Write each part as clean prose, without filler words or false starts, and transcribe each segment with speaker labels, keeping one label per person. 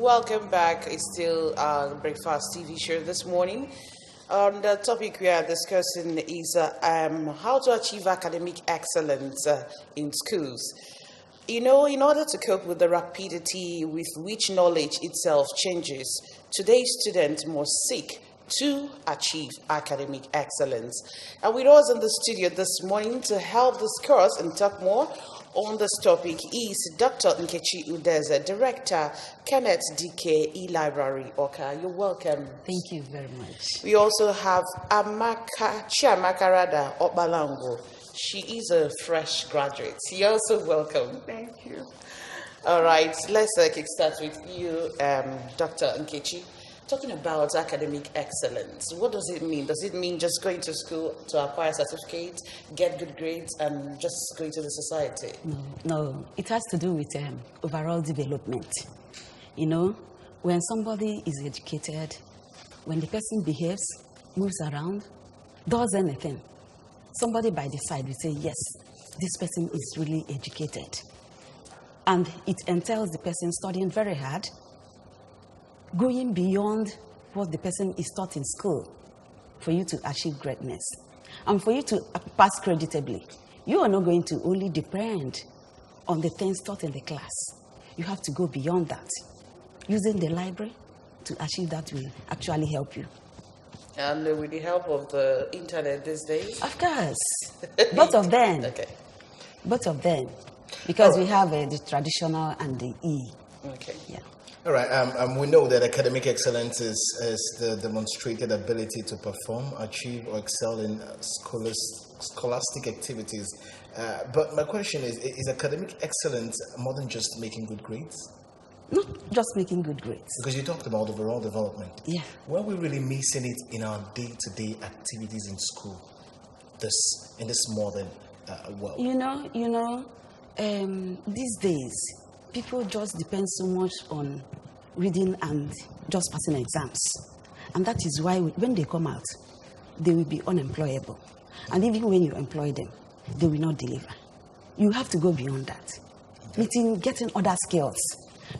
Speaker 1: welcome back. It's still Breakfast TV show this morning. The topic we are discussing is how to achieve academic excellence in schools. You know, in order to cope with the rapidity with which knowledge itself changes, today's students must seek to achieve academic excellence. And with us in the studio this morning to help discuss and talk more on this topic is Dr. Nkechi Udeze, Director, Kenneth DK E-Library, Oka. You're welcome.
Speaker 2: Thank you very much.
Speaker 1: We also have Chiamakarada Obalango. She is a fresh graduate. You're also welcome.
Speaker 3: Thank you.
Speaker 1: All right, let's kickstart with you, Dr. Nkechi. Talking about academic excellence, what does it mean? Does it mean just going to school to acquire certificates, get good grades, and just going to the society?
Speaker 2: No. It has to do with overall development. You know, when somebody is educated, when the person behaves, moves around, does anything, somebody by the side will say, yes, this person is really educated. And it entails the person studying very hard, going beyond what the person is taught in school for you to achieve greatness. And for you to pass creditably, you are not going to only depend on the things taught in the class. You have to go beyond that. Using the library to achieve that will actually help you.
Speaker 1: And with the help of the internet these days?
Speaker 2: Of course. Both of them.
Speaker 1: Okay.
Speaker 2: Both of them. Because we have the traditional and the E.
Speaker 1: Okay.
Speaker 2: Yeah.
Speaker 4: All right. We know that academic excellence is the demonstrated ability to perform, achieve, or excel in scholastic activities. But my question is academic excellence more than just making good grades?
Speaker 2: Not just making good grades.
Speaker 4: Because you talked about overall development.
Speaker 2: Yeah.
Speaker 4: Where are we really missing it in our day-to-day activities in school, in this modern world?
Speaker 2: You know, these days, people just depend so much on reading and just passing exams. And that is why when they come out, they will be unemployable. And even when you employ them, they will not deliver. You have to go beyond that. Getting other skills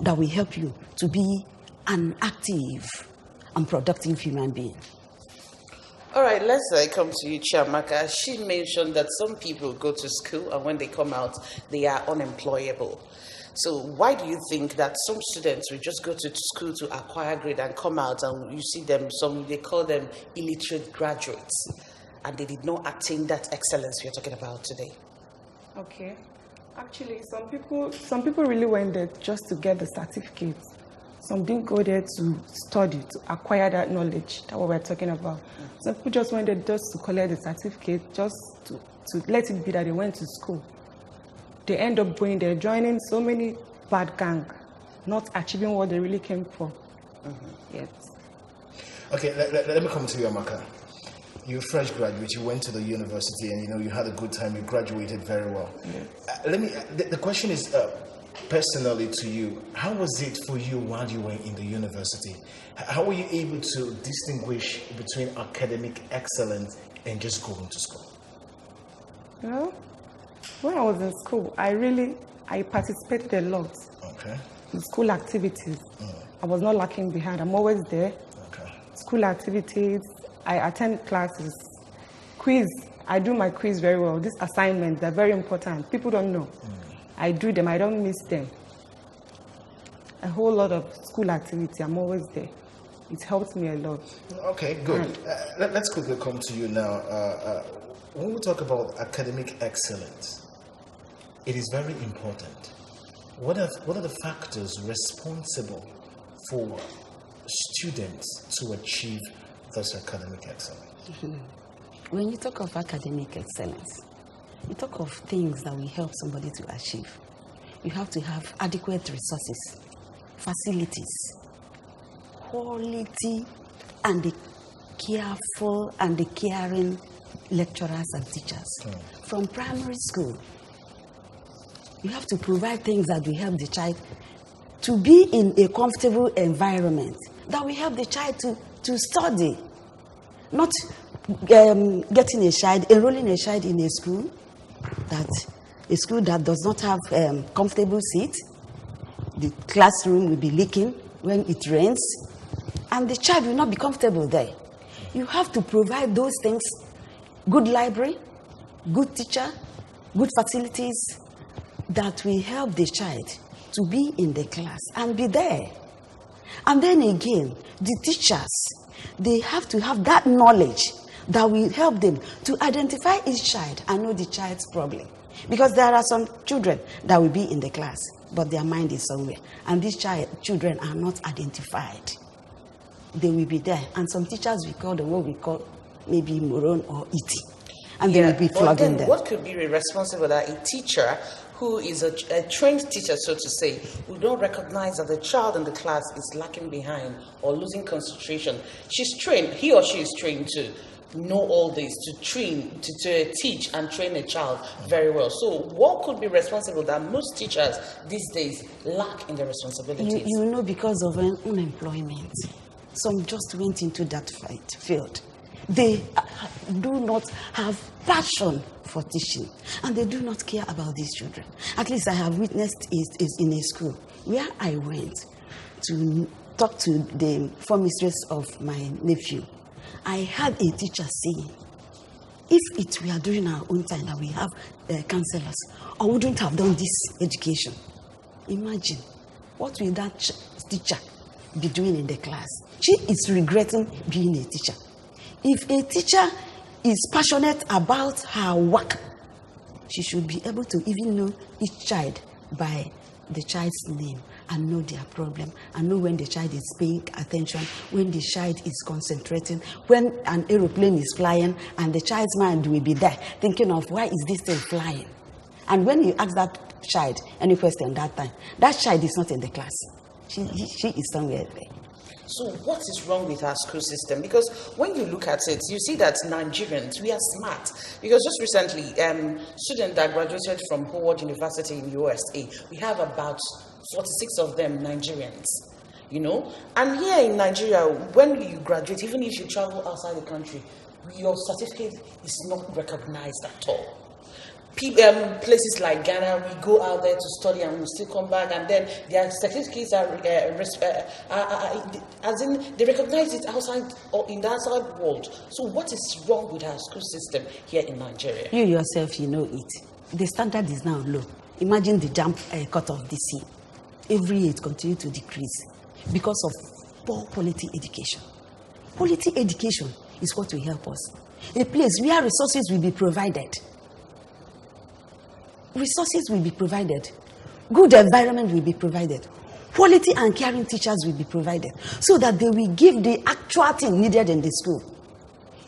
Speaker 2: that will help you to be an active and productive human being.
Speaker 1: All right, let's come to you, Chiamaka. She mentioned that some people go to school and when they come out, they are unemployable. So why do you think that some students will just go to school to acquire grade and come out and you see them, they call them illiterate graduates, and they did not attain that excellence we're talking about today?
Speaker 3: Okay. Actually, some people really went there just to get the certificate. Some didn't go there to study, to acquire that knowledge, that's what we're talking about. Some people just went there just to collect the certificate, just to let it be that they went to school. They end up going there, joining so many bad gang, not achieving what they really came for. Yes.
Speaker 4: Okay, let me come to you, Amaka. You're a fresh graduate. You went to the university, and you had a good time. You graduated very well. Yes. The question is personally to you. How was it for you while you were in the university? How were you able to distinguish between academic excellence and just going to school?
Speaker 3: When I was in school, I participated a lot in school activities. I was not lacking behind. I'm always there.
Speaker 4: Okay.
Speaker 3: School activities, I attend classes. Quiz, I do my quiz very well. These assignments, they're very important. People don't know. I do them, I don't miss them. A whole lot of school activity, I'm always there. It helps me a lot.
Speaker 4: Okay, good. Let's quickly come to you now. When we talk about academic excellence, it is very important. What are the factors responsible for students to achieve this academic excellence?
Speaker 2: When you talk of academic excellence, you talk of things that will help somebody to achieve. You have to have adequate resources, facilities, quality, and the careful and the caring lecturers and teachers. From primary school, you have to provide things that will help the child to be in a comfortable environment, that will help the child to study. Not enrolling a child in a school that does not have comfortable seats. The classroom will be leaking. when it rains, and the child will not be comfortable there. You have to provide those things: good library, good teacher, good facilities that will help the child to be in the class and be there. And then again, the teachers, they have to have that knowledge that will help them to identify each child and know the child's problem. Because there are some children that will be in the class, but their mind is somewhere. And these children are not identified. They will be there. And some teachers, we call them what we call maybe moron or iti. And they will be flogging them.
Speaker 1: What could be responsible that a teacher who is a trained teacher, so to say, who don't recognize that the child in the class is lacking behind or losing concentration? She's trained, he or she is trained to know all this, to train, to teach and train a child very well. So what could be responsible that most teachers these days lack in their responsibilities?
Speaker 2: You know, because of unemployment. Some just went into that field. They do not have passion for teaching, and they do not care about these children. At least I have witnessed it in a school where I went to talk to the form mistress of my nephew. I had a teacher saying, if it were during our own time that we have counselors, I wouldn't have done this education. Imagine, what will that teacher be doing in the class? She is regretting being a teacher. If a teacher is passionate about her work, she should be able to even know each child by the child's name and know their problem and know when the child is paying attention, when the child is concentrating, when an aeroplane is flying and the child's mind will be there thinking of why is this thing flying. And when you ask that child any question that time, that child is not in the class. She is somewhere there.
Speaker 1: So what is wrong with our school system? Because when you look at it, you see that Nigerians, we are smart. Because just recently, student that graduated from Howard University in USA, we have about 46 of them Nigerians, you know. And here in Nigeria, when you graduate, even if you travel outside the country, your certificate is not recognized at all. Places like Ghana, we go out there to study and we still come back, and then their certificates are as in they recognize it outside or in the outside world. So what is wrong with our school system here in Nigeria?
Speaker 2: You yourself, you know it. The standard is now low. Imagine the jump cut off this year. Every year it continues to decrease because of poor quality education. Quality education is what will help us. A place where resources will be provided. Resources will be provided. Good environment will be provided. Quality and caring teachers will be provided so that they will give the actual thing needed in the school.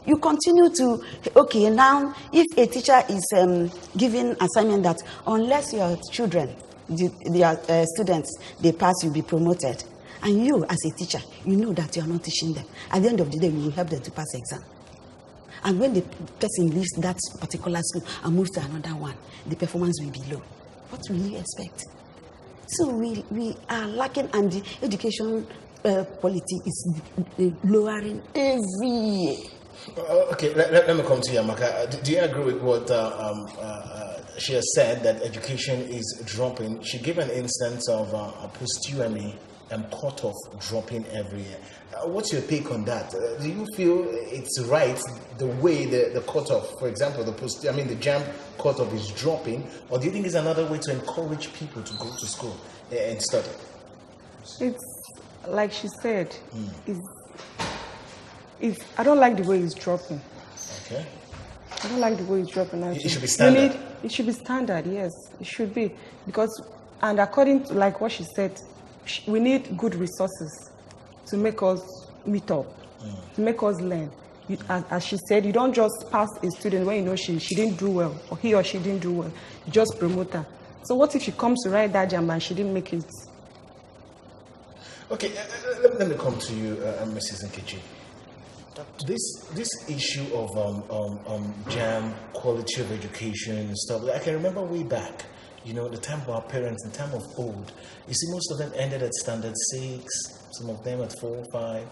Speaker 2: You continue to, okay, now if a teacher is giving assignment that unless your children, your students, they pass, you'll be promoted. And you as a teacher, you know that you are not teaching them. At the end of the day, you will help them to pass the exam. And when the person leaves that particular school and moves to another one, the performance will be low. What will you expect? So we are lacking, and the education quality is lowering every year.
Speaker 4: Okay, let me come to you, Amaka. Do you agree with what she has said, that education is dropping? She gave an instance of a post-UME cutoff dropping every year. What's your take on that? Do you feel it's right the way the cutoff, for example, the JAMB cutoff is dropping, or do you think there's another way to encourage people to go to school and study?
Speaker 3: It's like she said. I don't like the way it's dropping.
Speaker 4: Okay.
Speaker 3: I don't like the way it's dropping.
Speaker 4: It should be standard.
Speaker 3: It should be standard, yes. It should be. And according to like what she said, we need good resources to make us meet up, to make us learn. As she said, you don't just pass a student when you know she didn't do well, or he or she didn't do well. You just promote her. So what if she comes to write that JAMB and she didn't make it?
Speaker 4: Okay, let me come to you, Mrs. Nkechi. This issue of JAMB, quality of education and stuff, I can remember way back, the time of our parents, the time of old. You see, most of them ended at standard 6, some of them at 4, 5.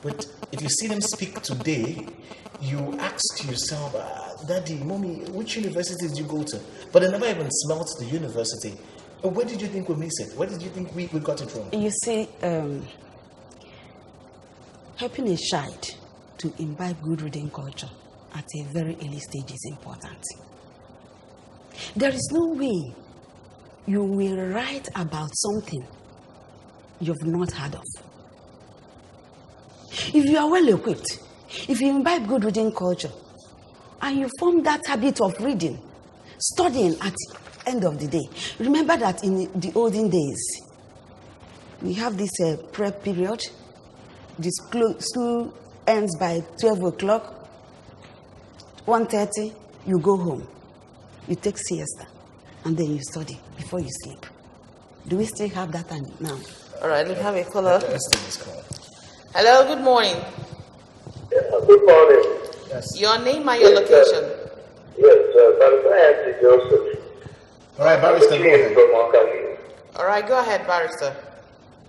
Speaker 4: But if you see them speak today, you ask yourself, Daddy, Mommy, which university did you go to? But they never even smelt the university. Where did you think we missed it? Where did you think we got it wrong?
Speaker 2: You see, helping a child to imbibe good reading culture at a very early stage is important. There is no way you will write about something you've not heard of. If you are well equipped, if you imbibe good reading culture, and you form that habit of reading, studying at the end of the day. Remember that in the olden days, we have this prep period. The school ends by 12 o'clock. 1:30, you go home. You take siesta, and then you study before you sleep. Do we still have that time now?
Speaker 1: All right, let's have a caller.
Speaker 4: Let's take this call.
Speaker 1: Hello, good morning.
Speaker 5: Good morning.
Speaker 4: Yes.
Speaker 1: Your name and your location.
Speaker 5: Yes, Barrister Joseph.
Speaker 4: All right, Barrister, go ahead.
Speaker 5: From Okami.
Speaker 1: All right, go ahead, Barrister.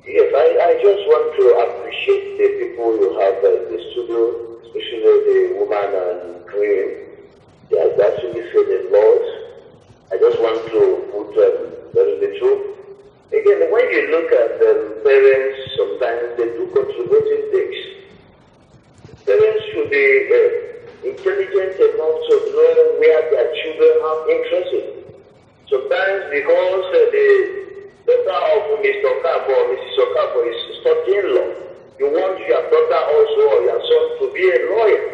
Speaker 5: Yes, I just want to appreciate the people you have in the studio, especially the woman and Green. They have actually said a lot. I just want to put the truth. Again, when you look at parents, sometimes they do contributing things. Parents should be intelligent enough to know where their children have interest in. Sometimes because the daughter of Mr. Okafor or Mrs. Okafor is studying law, you want your daughter also or your son to be a lawyer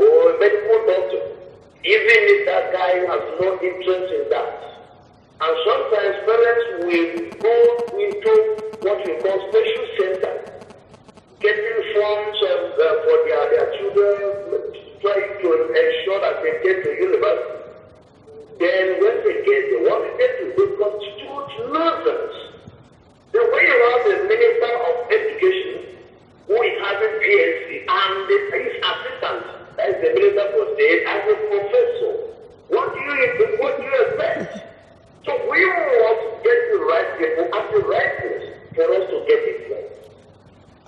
Speaker 5: or a medical doctor, even if that guy has no interest in that. And sometimes parents will go into what we call special center, getting funds for their children, trying to ensure that they get to university. Then when they get there, what they do, they constitute nonsense. Then when you have the Minister of Education, who is having PhD, and his assistant, that is the Minister for State, as a professor, what do you expect? So we want to get the right people at the right place for us to get it right.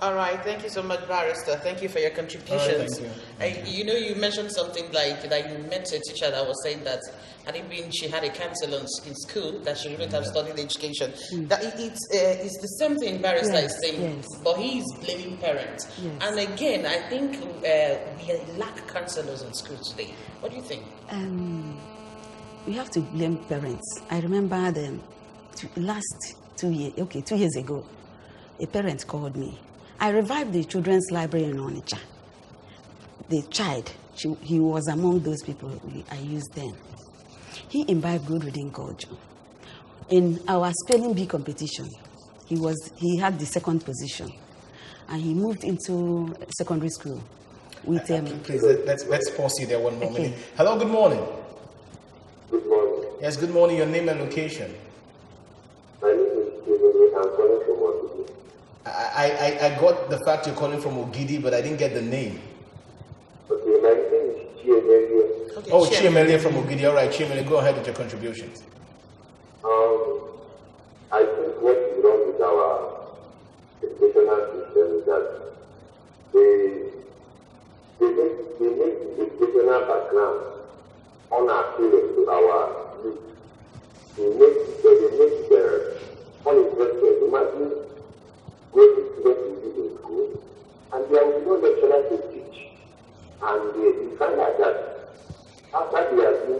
Speaker 1: All right, thank you so much, Barrister. Thank you for your contributions.
Speaker 4: All right, thank
Speaker 1: You know, you mentioned something like that you met a teacher that was saying that had it been she had a counselor in school, that she wouldn't have studied education. That it's the same thing Barrister is saying, but he is blaming parents.
Speaker 2: Yes.
Speaker 1: And again, I think we lack counselors in school today. What do you think?
Speaker 2: We have to blame parents. I remember the last 2 years, 2 years ago, a parent called me. I revived the children's library in Onitsha. The child, he was among those people I used then. He imbibed good reading culture. In our spelling bee competition, he had the second position, and he moved into secondary school with
Speaker 4: Please, let's pause you there one moment. Okay. Hello, good morning.
Speaker 5: Good morning.
Speaker 4: Yes, good morning. Your name and location.
Speaker 5: My name is Stephen. I'm calling from Ogidi.
Speaker 4: I got the fact you're calling from Ogidi, but I didn't get the name.
Speaker 5: Okay, my name is Chiemelie.
Speaker 1: Okay,
Speaker 4: Oh, Chiemelie from Ogidi. All right, Chiemelie, go ahead with your contributions.
Speaker 5: I think what is wrong with our educational system is that they make educational background unappealing to our youth. They make uninterested. Imagine going to students in school and there will be no lecturer to teach. And you find out that after they are doing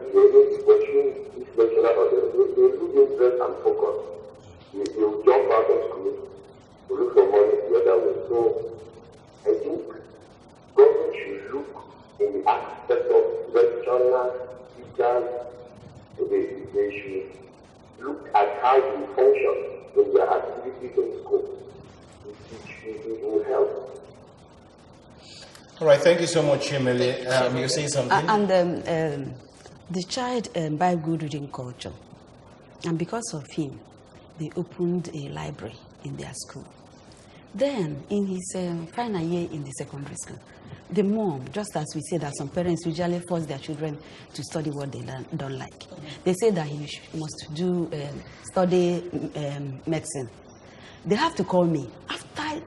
Speaker 5: pursuing this lecturer or they lose interest and focus. They will jump out of school to look for money the other way. So I think government should look in the aspect of lecturers, teachers. They should look at how they function in their activities in school. It will help.
Speaker 4: All right, thank you so much, Chiemelie. You're saying something?
Speaker 2: And the child imbibed good reading culture. And because of him, they opened a library in their school. Then, in his final year in the secondary school, the mom, just as we say that some parents usually force their children to study what they don't like, they say that he must do study medicine. They have to call me after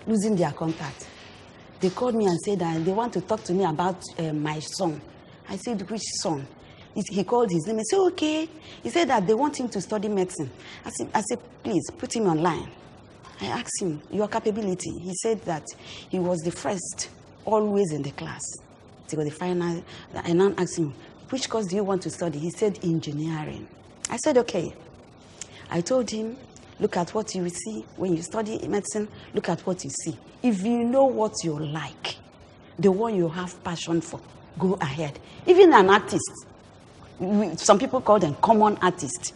Speaker 2: losing their contact. They called me and said that they want to talk to me about my son. I said, which son? He called his name and said, okay. He said that they want him to study medicine. I said, please, put him online. I asked him, your capability. He said that he was the first, always in the class. He got the final. I now asked him, which course do you want to study? He said, engineering. I said, okay. I told him, look at what you see. When you study medicine, look at what you see. If you know what you like, the one you have passion for, go ahead. Even an artist, some people call them common artists.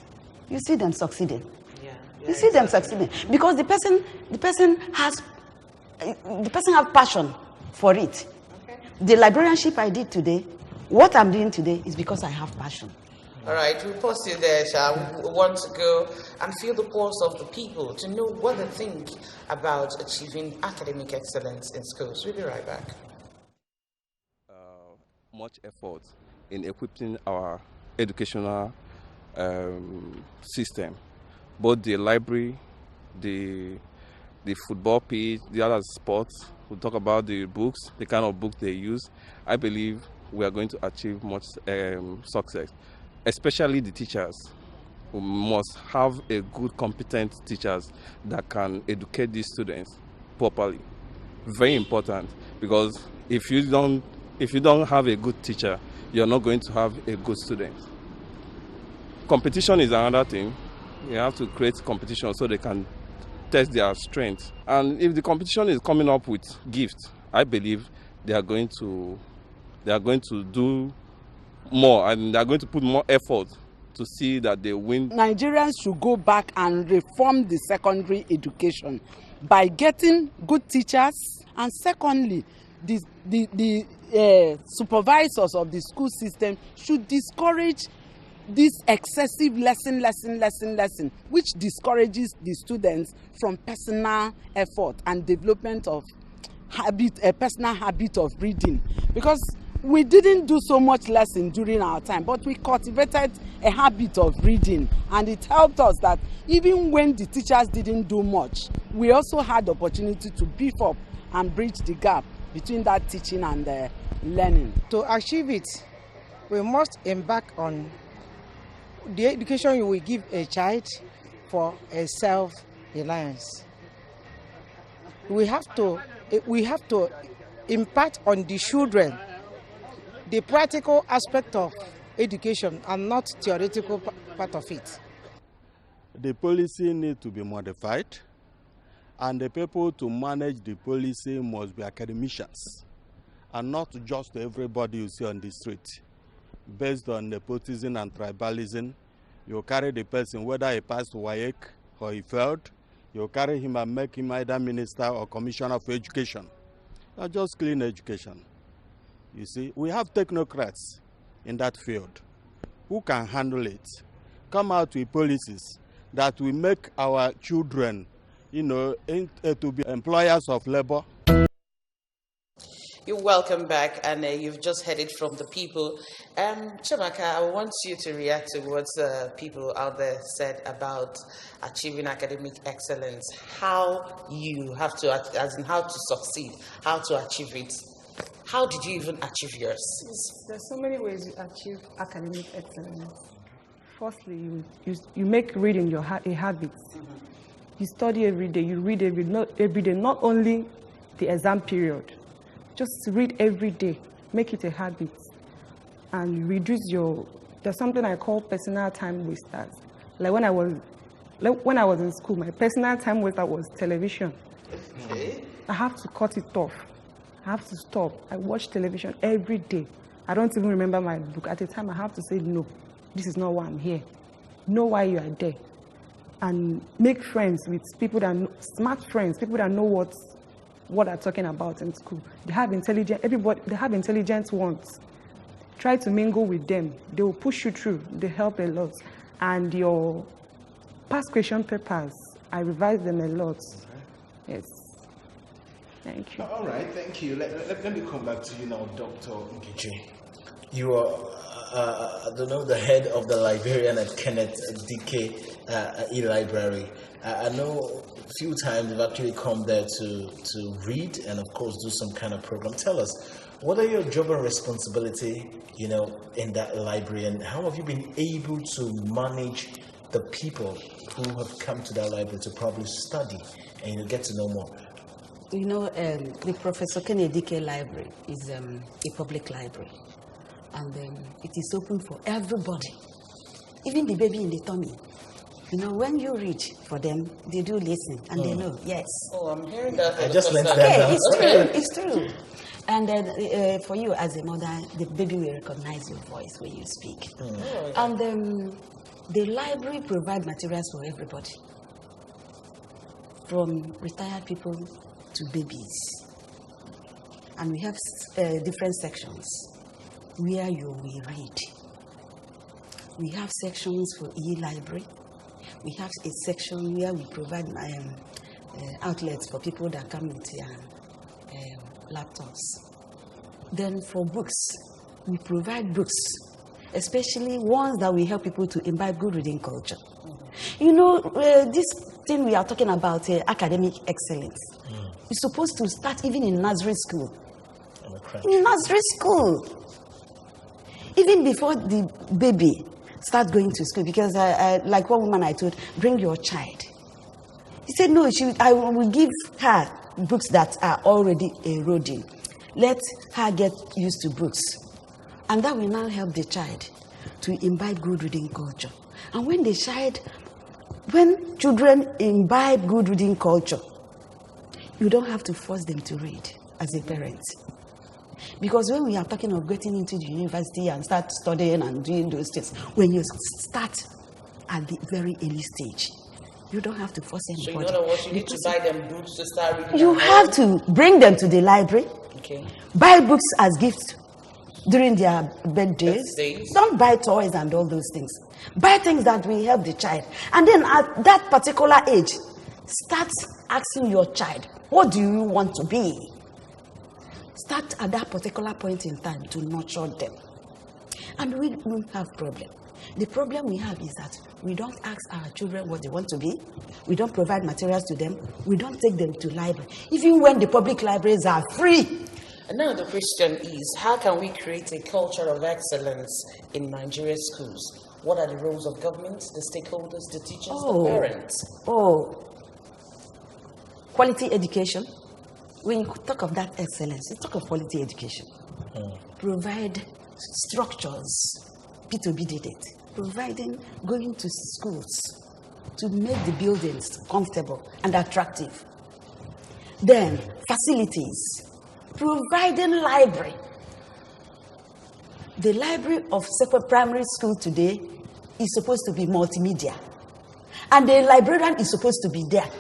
Speaker 2: You see them succeeding. You see them succeeding because the person has passion for it. Okay. The librarianship I did today, what I'm doing today is because I have passion.
Speaker 1: All right, we'll pause you there, Sha. We want to go and feel the pulse of the people to know what they think about achieving academic excellence in schools. We'll be right back.
Speaker 6: Much effort in equipping our educational system, both the library, the football pitch, the other sports. We'll talk about the books, the kind of books they use. I believe we are going to achieve much success, especially the teachers. We must have a good, competent teachers that can educate these students properly. Very important, because if you don't have a good teacher, you're not going to have a good student. Competition is another thing. You have to create competition so they can test their strength. And if the competition is coming up with gifts, I believe they are going to do more, and they are going to put more effort to see that they win.
Speaker 7: Nigerians should go back and reform the secondary education by getting good teachers, and secondly, the supervisors of the school system should discourage this excessive lesson, which discourages the students from personal effort and development of a personal habit of reading. Because we didn't do so much lesson during our time, but we cultivated a habit of reading, and it helped us that even when the teachers didn't do much, we also had the opportunity to beef up and bridge the gap between that teaching and learning.
Speaker 8: To achieve it, we must embark on the education you will give a child for a self-reliance. We have to impart on the children the practical aspect of education and not theoretical part of it.
Speaker 9: The policy needs to be modified, and the people to manage the policy must be academicians and not just everybody you see on the street. Based on nepotism and tribalism, you carry the person, whether he passed WAEC or he failed, you carry him and make him either minister or commissioner for education. Not just clean education. You see, we have technocrats in that field who can handle it. Come out with policies that will make our children, to be employers of labor.
Speaker 1: You're welcome back, and you've just heard it from the people. Chiamaka, I want you to react to what people out there said about achieving academic excellence. How you have to, as in how to succeed, how to achieve it. How did you even achieve yours?
Speaker 3: There's so many ways you achieve academic excellence. Firstly, you make reading a habit. You study every day. You read every day, not only the exam period. Just read every day. Make it a habit. And reduce there's something I call personal time wasters. Like when I was in school, my personal time waster was television. Okay. I have to cut it off. I have to stop. I watch television every day. I don't even remember my book. At the time, I have to say, no, this is not why I'm here. Know why you are there. And make friends with people that know, smart friends, people that know what they're talking about in school. They have intelligent ones. Try to mingle with them. They will push you through. They help a lot. And your past question papers, I revise them a lot. Yes. Thank you.
Speaker 4: All right, thank you. Let me come back to you now, Dr. Nkechi. You are, the head of the librarian at Kenneth DK E-Library. I know a few times you've actually come there to read and, of course, do some kind of program. Tell us, What are your job and responsibility, in that library, and how have you been able to manage the people who have come to that library to probably study and get to know more?
Speaker 2: The Professor Kennedy K Library is a public library, and it is open for everybody, even the baby in the tummy. When you read for them, they do listen, and they know, yes.
Speaker 1: Oh, I'm hearing that.
Speaker 4: I just learned that
Speaker 2: now.
Speaker 4: It's
Speaker 2: true. And then for you as a mother, the baby will recognize your voice when you speak. And the library provides materials for everybody, from retired people to babies. And we have different sections where you will read. We have sections for e-library. We have a section where we provide outlets for people that come with their laptops. Then for books, we provide books, especially ones that will help people to imbibe good reading culture. This thing we are talking about, academic excellence, is supposed to start even in nursery school. In nursery school. Even before the baby start going to school, because like one woman I told, bring your child. He said, no, I will give her books that are already eroding. Let her get used to books. And that will now help the child to imbibe good reading culture. And when children imbibe good reading culture, you don't have to force them to read as a parent. Because when we are talking of getting into the university and start studying and doing those things, when you start at the very early stage, you don't have to force anybody.
Speaker 1: So you know what, you need to buy them books to start reading.
Speaker 2: You have to bring them to the library.
Speaker 1: Okay.
Speaker 2: Buy books as gifts during their birthdays. Don't buy toys and all those things. Buy things that will help the child. And then at that particular age, start asking your child, what do you want to be? Start at that particular point in time to nurture them. And we don't have problem. The problem we have is that we don't ask our children what they want to be. We don't provide materials to them. We don't take them to library, even when the public libraries are free.
Speaker 1: And now the question is, how can we create a culture of excellence in Nigerian schools? What are the roles of government, the stakeholders, the teachers, the parents?
Speaker 2: Quality education. When you talk of that excellence, you talk of quality education. Provide structures. P2B did it. Going to schools to make the buildings comfortable and attractive. Then, facilities. Providing library. The library of primary school today is supposed to be multimedia. And the librarian is supposed to be there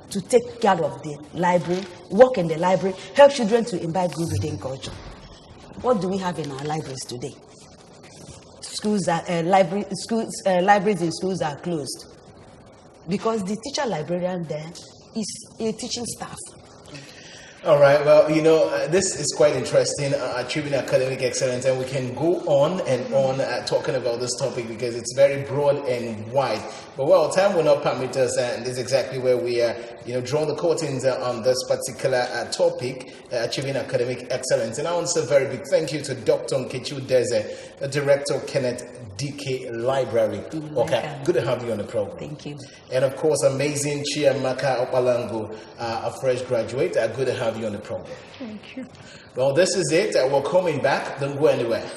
Speaker 2: to take care of the library, work in the library, help children to imbibe good reading culture. What do we have in our libraries today? Libraries in schools are closed because the teacher librarian there is a teaching staff.
Speaker 4: All right, well, this is quite interesting, achieving academic excellence, and we can go on and on talking about this topic because it's very broad and wide. But time will not permit us, and this is exactly where we are, drawing the curtains on this particular topic, achieving academic excellence. And I want to say a very big thank you to Dr. Nkechi Udeze, Director Kenneth DK Library. Okay, good to have you on the program.
Speaker 2: Thank you.
Speaker 1: And of course, amazing Chiamaka Opalango, a fresh graduate. Good to have you on the program.
Speaker 3: Thank you.
Speaker 1: Well, this is it. We're coming back. Don't go anywhere.